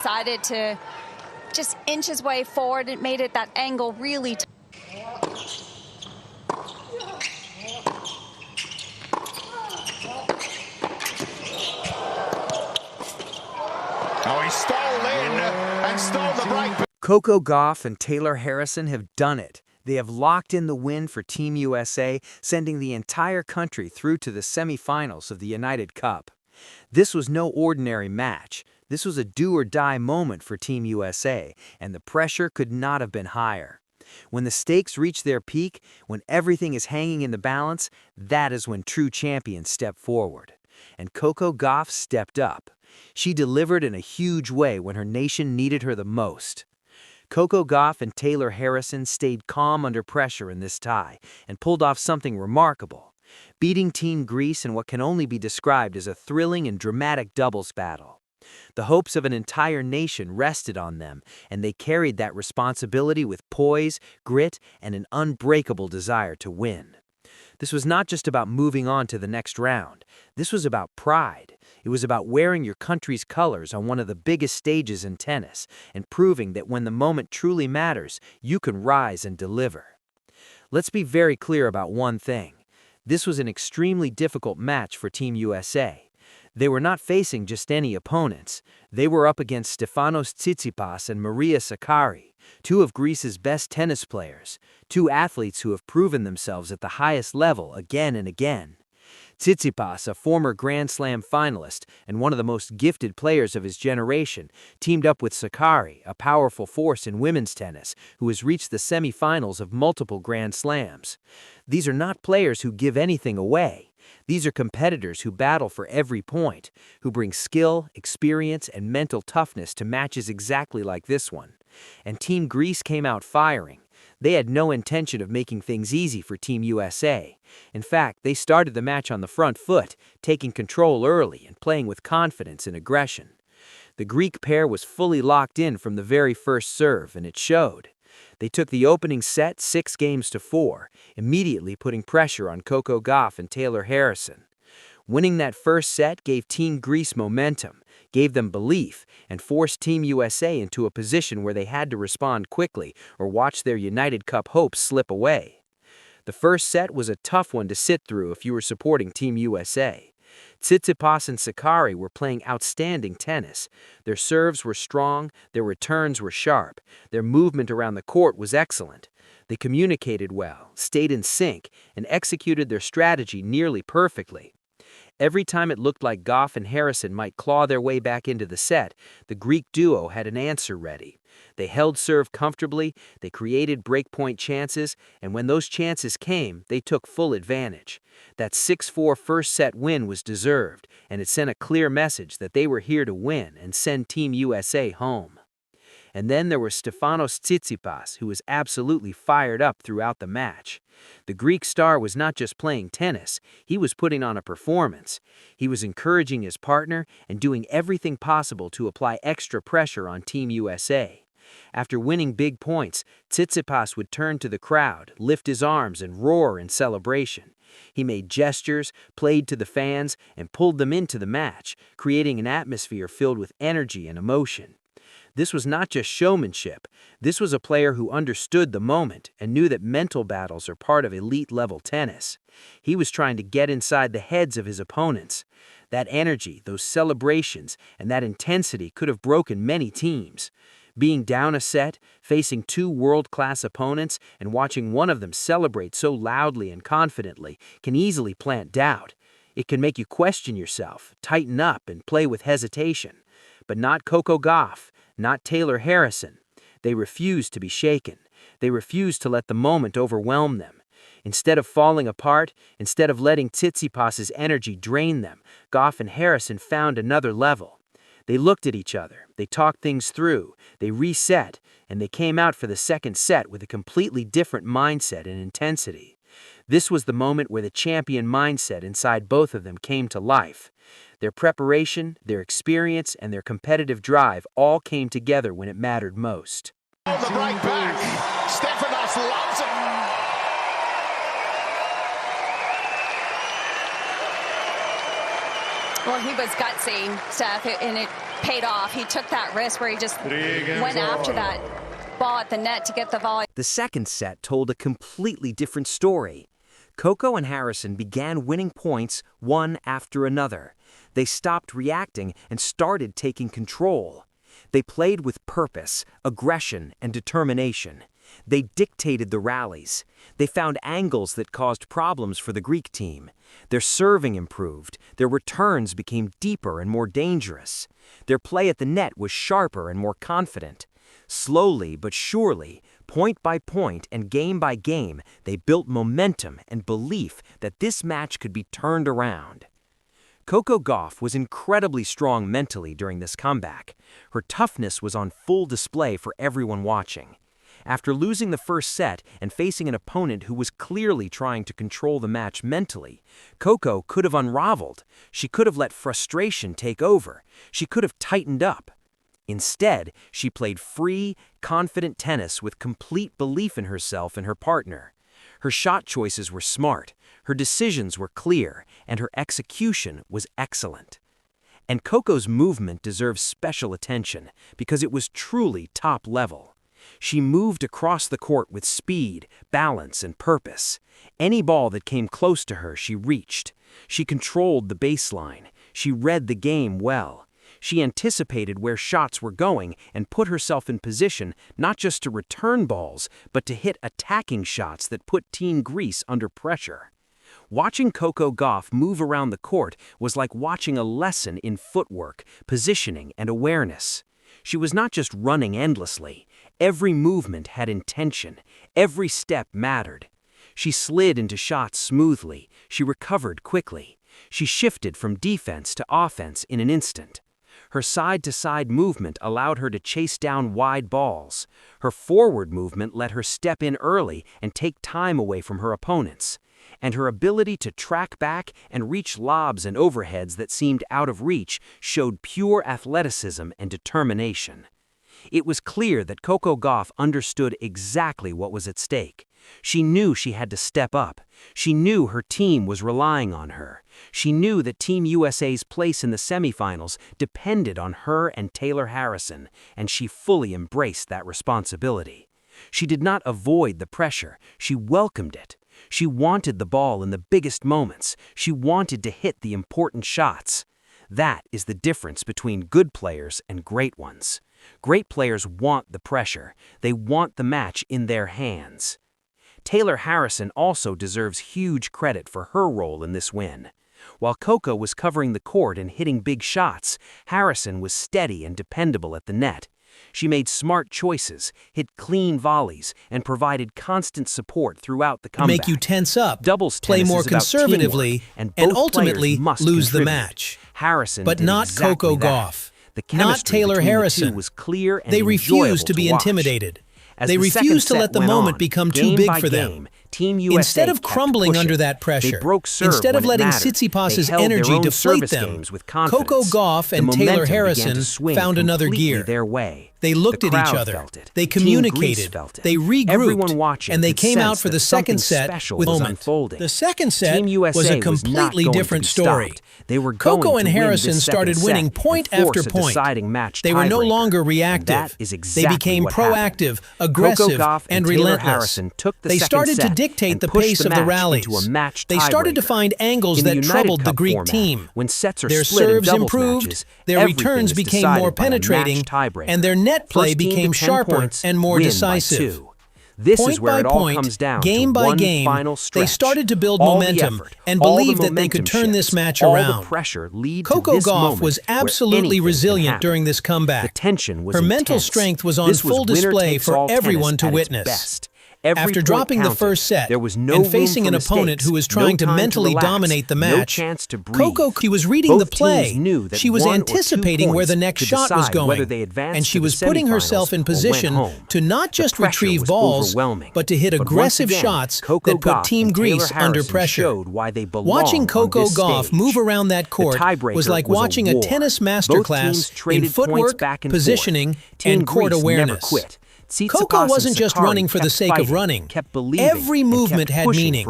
Decided to just inch his way forward. It made it that angle really Oh, he stole in and stole the break. Coco Gauff and Taylor Harrison have done it. They have locked in the win for Team USA, sending the entire country through to the semifinals of the United Cup. This was no ordinary match. This was a do-or-die moment for Team USA, and the pressure could not have been higher. When the stakes reach their peak, when everything is hanging in the balance, that is when true champions step forward. And Coco Gauff stepped up. She delivered in a huge way when her nation needed her the most. Coco Gauff and Taylor Harrison stayed calm under pressure in this tie and pulled off something remarkable, beating Team Greece in what can only be described as a thrilling and dramatic doubles battle. The hopes of an entire nation rested on them, and they carried that responsibility with poise, grit, and an unbreakable desire to win. This was not just about moving on to the next round. This was about pride. It was about wearing your country's colors on one of the biggest stages in tennis and proving that when the moment truly matters, you can rise and deliver. Let's be very clear about one thing. This was an extremely difficult match for Team USA. They were not facing just any opponents. They were up against Stefanos Tsitsipas and Maria Sakkari, two of Greece's best tennis players, two athletes who have proven themselves at the highest level again and again. Tsitsipas, a former Grand Slam finalist and one of the most gifted players of his generation, teamed up with Sakkari, a powerful force in women's tennis, who has reached the semifinals of multiple Grand Slams. These are not players who give anything away. These are competitors who battle for every point, who bring skill, experience, and mental toughness to matches exactly like this one. And Team Greece came out firing. They had no intention of making things easy for Team USA. In fact, they started the match on the front foot, taking control early and playing with confidence and aggression. The Greek pair was fully locked in from the very first serve, and it showed. They took the opening set 6-4, immediately putting pressure on Coco Gauff and Taylor Harrison. Winning that first set gave Team Greece momentum, gave them belief, and forced Team USA into a position where they had to respond quickly or watch their United Cup hopes slip away. The first set was a tough one to sit through if you were supporting Team USA. Tsitsipas and Sakkari were playing outstanding tennis. Their serves were strong, their returns were sharp, their movement around the court was excellent. They communicated well, stayed in sync, and executed their strategy nearly perfectly. Every time it looked like Gauff and Harrison might claw their way back into the set, the Greek duo had an answer ready. They held serve comfortably, they created breakpoint chances, and when those chances came, they took full advantage. That 6-4 first set win was deserved, and it sent a clear message that they were here to win and send Team USA home. And then there was Stefanos Tsitsipas, who was absolutely fired up throughout the match. The Greek star was not just playing tennis, he was putting on a performance. He was encouraging his partner and doing everything possible to apply extra pressure on Team USA. After winning big points, Tsitsipas would turn to the crowd, lift his arms, and roar in celebration. He made gestures, played to the fans, and pulled them into the match, creating an atmosphere filled with energy and emotion. This was not just showmanship. This was a player who understood the moment and knew that mental battles are part of elite-level tennis. He was trying to get inside the heads of his opponents. That energy, those celebrations, and that intensity could have broken many teams. Being down a set, facing two world-class opponents, and watching one of them celebrate so loudly and confidently can easily plant doubt. It can make you question yourself, tighten up, and play with hesitation. But not Coco Gauff, not Taylor Harrison. They refused to be shaken. They refused to let the moment overwhelm them. Instead of falling apart, instead of letting Tsitsipas's energy drain them, Gauff and Harrison found another level. They looked at each other, they talked things through, they reset, and they came out for the second set with a completely different mindset and intensity. This was the moment where the champion mindset inside both of them came to life. Their preparation, their experience, and their competitive drive all came together when it mattered most. The break back. Stefanos loves it. Well, he was gutsy, Steph, and it paid off. He took that risk where he just went after that ball at the net to get the volley. The second set told a completely different story. Coco and Harrison began winning points one after another. They stopped reacting and started taking control. They played with purpose, aggression, and determination. They dictated the rallies. They found angles that caused problems for the Greek team. Their serving improved. Their returns became deeper and more dangerous. Their play at the net was sharper and more confident. Slowly but surely, point by point and game by game, they built momentum and belief that this match could be turned around. Coco Gauff was incredibly strong mentally during this comeback. Her toughness was on full display for everyone watching. After losing the first set and facing an opponent who was clearly trying to control the match mentally, Coco could have unraveled. She could have let frustration take over. She could have tightened up. Instead, she played free, confident tennis with complete belief in herself and her partner. Her shot choices were smart, her decisions were clear, and her execution was excellent. And Coco's movement deserves special attention because it was truly top level. She moved across the court with speed, balance, and purpose. Any ball that came close to her, she reached. She controlled the baseline. She read the game well. She anticipated where shots were going and put herself in position not just to return balls, but to hit attacking shots that put Team Greece under pressure. Watching Coco Gauff move around the court was like watching a lesson in footwork, positioning, and awareness. She was not just running endlessly. Every movement had intention. Every step mattered. She slid into shots smoothly. She recovered quickly. She shifted from defense to offense in an instant. Her side-to-side movement allowed her to chase down wide balls. Her forward movement let her step in early and take time away from her opponents. And her ability to track back and reach lobs and overheads that seemed out of reach showed pure athleticism and determination. It was clear that Coco Gauff understood exactly what was at stake. She knew she had to step up. She knew her team was relying on her. She knew that Team USA's place in the semifinals depended on her and Taylor Harrison, and she fully embraced that responsibility. She did not avoid the pressure. She welcomed it. She wanted the ball in the biggest moments. She wanted to hit the important shots. That is the difference between good players and great ones. Great players want the pressure. They want the match in their hands. Taylor Harrison also deserves huge credit for her role in this win. While Coco was covering the court and hitting big shots, Harrison was steady and dependable at the net. She made smart choices, hit clean volleys, and provided constant support throughout the comeback. Make you tense up, Doubles play tennis more is about conservatively, teamwork, and both ultimately players must lose the contribute. match. Harrison But did not exactly Coco that. Gauff, The not chemistry Taylor between the Harrison. two was clear and They enjoyable refused to be watch. intimidated. As They the second refused to set let the went moment on, become too game big by for them. game, Team USA Instead of kept crumbling pushing. under that They pressure, broke serve instead of when it letting mattered. Tsitsipas's They held their energy own deflate service them, games with Coco confidence. Gauff The and momentum Taylor began Harrison to swing found another completely gear. their way. They looked The at each crowd other, felt it. they Team Greece communicated, felt it. they regrouped, Everyone watching and they could came out sense for that the second something set special with was moment. unfolding. The second set Team USA was a not completely going to different be story. stopped. They were Coco going and to win Harrison this second started set winning and point force after a point. deciding match They were no tiebreaker. longer And reactive. that is They exactly became what proactive, happened. aggressive, Coco Gauff and Taylor relentless. Harrison took the They second started to set dictate and the pushed pace the of the match rallies. into a match They started to tiebreaker. find angles In the that United troubled the Cup Greek format, team. when sets are Their split in serves doubles improved, matches, their everything returns is became decided more by a match penetrating, tiebreaker. and their net play First team to became 10 sharper points and more win by decisive. 2. This Point is where by it all point, comes down game to by one game, final they stretch. started to build All the momentum effort, and all the believed that they could momentum turn this shifts, match all around. the pressure lead to Coco this Gauff moment was where absolutely anything can resilient happen. during this comeback. The tension was Her mental intense. strength was on This was full winner display takes for all everyone tennis to at its witness. best. Every After point dropping the counted. first set There was no and room facing for an opponent mistakes, who was trying to no time mentally relax, dominate the no match, chance to breathe. Coco was reading Both the play. teams knew that She was one or 2 anticipating where the points next could shot was decide whether going, they advanced and she to the was putting semifinals herself in or went position home. to not just The pressure retrieve was balls, overwhelming. but to hit But once aggressive again, shots Coco that put Gauff Team and Taylor Greece under Harrison pressure. showed why they belong Watching on Coco this Gauff stage. move around that court The tiebreaker was like was watching a a war. tennis Both teams masterclass in traded points footwork, back and positioning, forth. Team and court Greece awareness. never quit. Coco wasn't just running for the sake of running. Every movement had meaning.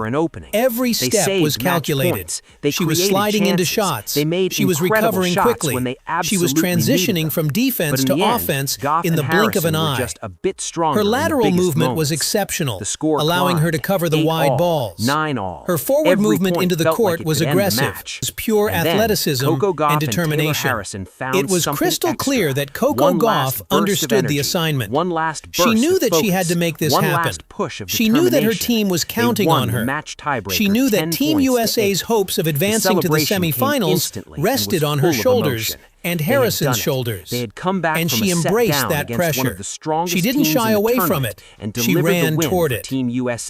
Every step was calculated. She was sliding into shots. She was recovering quickly. She was transitioning from defense to offense in the blink of an eye. Her lateral movement was exceptional, allowing her to cover the wide balls. Her forward movement into the court was aggressive. It was pure athleticism and determination. It was crystal clear that Coco Gauff understood the assignment. She knew that she had to make this happen. She knew that her team was counting on her. She knew that Team USA's hopes of advancing to the semifinals rested on her shoulders and Harrison's shoulders. And she embraced that pressure. She didn't shy away from it. She ran toward it.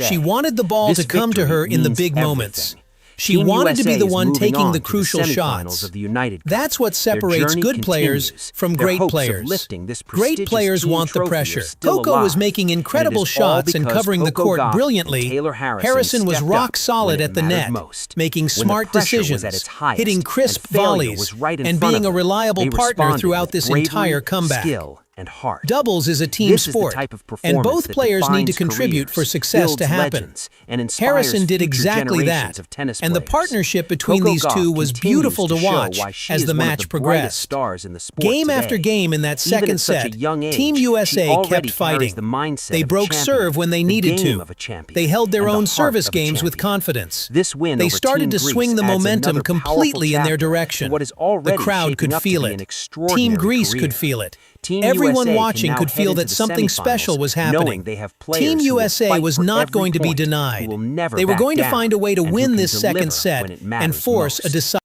She wanted the ball to come to her in the big moments. She wanted to be the one taking the crucial shots. That's what separates good players from great players. Great players want the pressure. Coco was making incredible shots and covering the court brilliantly. Harrison was rock solid at the net, making smart decisions, hitting crisp volleys, and being a reliable partner throughout this entire comeback. Doubles is a team sport, and both players need to contribute for success to happen. Harrison did exactly that, and the partnership between these two was beautiful to watch as the match progressed. Game after game in that second set, Team USA kept fighting. They broke serve when they needed to. They held their own service games with confidence. They started to swing the momentum completely in their direction. The crowd could feel it. Team Greece could feel it. Everyone watching could feel that something special was happening. Team USA was not going to be denied. They were going to find a way to win this second set and force a decisive